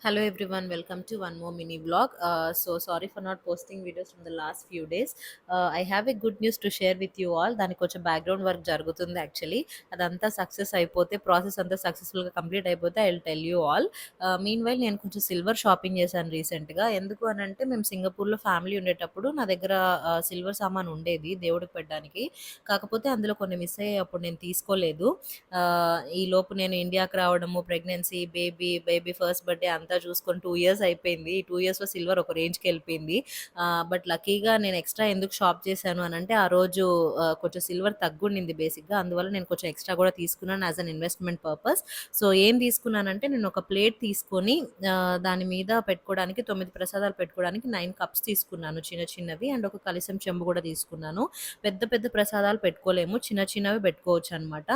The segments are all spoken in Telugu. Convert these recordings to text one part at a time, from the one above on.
Hello everyone, welcome to one more mini vlog. So sorry for not posting videos from the last few days. I have a good news to share with you all. దానికి కొంచెం బ్యాక్గ్రౌండ్ వర్క్ జరుగుతుంది యాక్చువల్లీ. అదంతా సక్సెస్ అయిపోతే ప్రాసెస్ అంతా సక్సెస్ఫుల్గా కంప్లీట్ అయిపోతే I will tell you all. Mean while నేను కొంచెం సిల్వర్ షాపింగ్ చేశాను రీసెంట్గా. ఎందుకు అని అంటే మేము సింగపూర్లో ఫ్యామిలీ ఉండేటప్పుడు నా దగ్గర సిల్వర్ సామాన్ ఉండేది దేవుడికి పెట్టడానికి. కాకపోతే అందులో కొన్ని మిస్ అయ్యాయి, అప్పుడు నేను తీసుకోలేదు. ఈ లోపు నేను ఇండియాకి రావడము, ప్రెగ్నెన్సీ, బేబీ ఫస్ట్ బర్త్‌డే అంతా చూసుకొని 2 ఇయర్స్ అయిపోయింది. ఈ 2 ఇయర్స్‌లో సిల్వర్ ఒక రేంజ్‌కెళ్ళిపోయింది. బట్ లక్కీగా నేను ఎక్స్‌ట్రా ఎందుకు షాప్ చేశాను అనంటే, ఆ రోజు కొంచెం సిల్వర్ తగ్గుండింది బేసిక్‌గా. అందువల్ల నేను కొంచెం ఎక్స్‌ట్రా కూడా తీసుకున్నాను as an investment purpose. So, ఏం తీసుకున్నానంటే, నేను ఒక ప్లేట్ తీసుకొని దాని మీద పెట్టుకోవడానికి 9 ప్రసాదాలు పెట్టుకోవడానికి 9 కప్స్ తీసుకున్నాను చిన్న చిన్నవి. అండ్ ఒక కలశం చెంబు కూడా తీసుకున్నాను. పెద్ద పెద్ద ప్రసాదాలు పెట్టుకోలేము. చిన్న చిన్నవి పెట్టుకోవచ్చనమాట.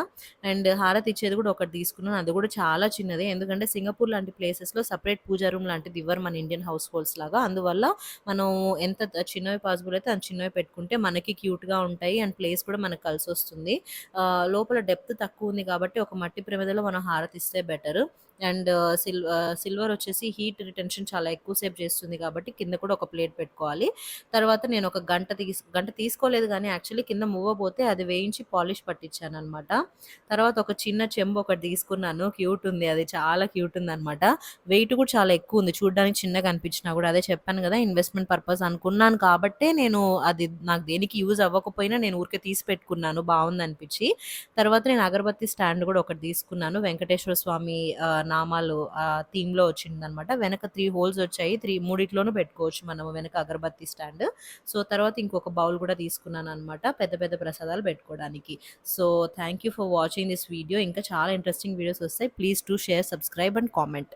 అండ్ హారతి ఇచ్చేది కూడా ఒకటి తీసుకున్నాను. అది కూడా చాలా చిన్నదే. ఎందుకంటే సింగపూర్ లాంటి ప్లేసెస్‌లో సెపరేట్ పూజా రూమ్ లాంటిది ఇవ్వరు మన ఇండియన్ హౌస్ హోల్డ్స్ లాగా. అందువల్ల మనం ఎంత చిన్నవి పాసిబుల్ అయితే అంత చిన్నవి పెట్టుకుంటే మనకి క్యూట్‌గా ఉంటాయి. అండ్ ప్లేస్ కూడా మనకు కలిసొస్తుంది. లోపల డెప్త్ తక్కువ ఉంది కాబట్టి ఒక మట్టి ప్రమిదలో మనం హారతి ఇస్తే బెటర్. అండ్ సిల్వర్ వచ్చేసి హీట్ రిటెన్షన్ చాలా ఎక్కువ సేపు చేస్తుంది కాబట్టి కింద కూడా ఒక ప్లేట్ పెట్టుకోవాలి. తర్వాత నేను ఒక గంట తీసుకోలేదు గానీ యాక్చువల్లీ కింద మువ్వబోతే అది వేయించి పాలిష్ పట్టించాననమాట. తర్వాత ఒక చిన్న చెంబు ఒకటి తీసుకున్నాను. క్యూట్ ఉంది. అది చాలా క్యూట్ ఉందనమాట. వెయిట్ కూడా చాలా ఎక్కువుంది. చూడ్డానికి చిన్నగా అనిపించినా గూడా. అదే చెప్పాను గదా! ఇన్వెస్ట్‌మెంట్ పర్పస్ అనుకున్నాను కాబట్టే నేను అది నాకు దేనికి యూజ్ అవ్వకపోయినా నేను ఊరికే తీసి పెట్టుకున్నాను బావుందనిపిచ్చి. తర్వాత నేను అగరబత్తి స్టాండ్ గూడా ఒకటి తీసుకున్నాను. వెంకటేశ్వర స్వామి నామాలు థీమ్‌లో వచ్చిందనమాట. వెనక 3 హోల్స్ వచ్చాయి. మూడిట్లోనూ పెట్టుకోవచ్చు మనము వెనక అగరబత్తి స్టాండ్. సో, తర్వాత ఇంకొక బౌల్ గూడా తీసుకున్నాననమాట. పెద్ద పెద్ద ప్రసాదాలు పెట్టుకోవడానికి. So, thank you for watching this video. ఇంకా చాలా ఇంట్రెస్టింగ్ వీడియోస్ వస్తాయి. Please do share, subscribe and comment.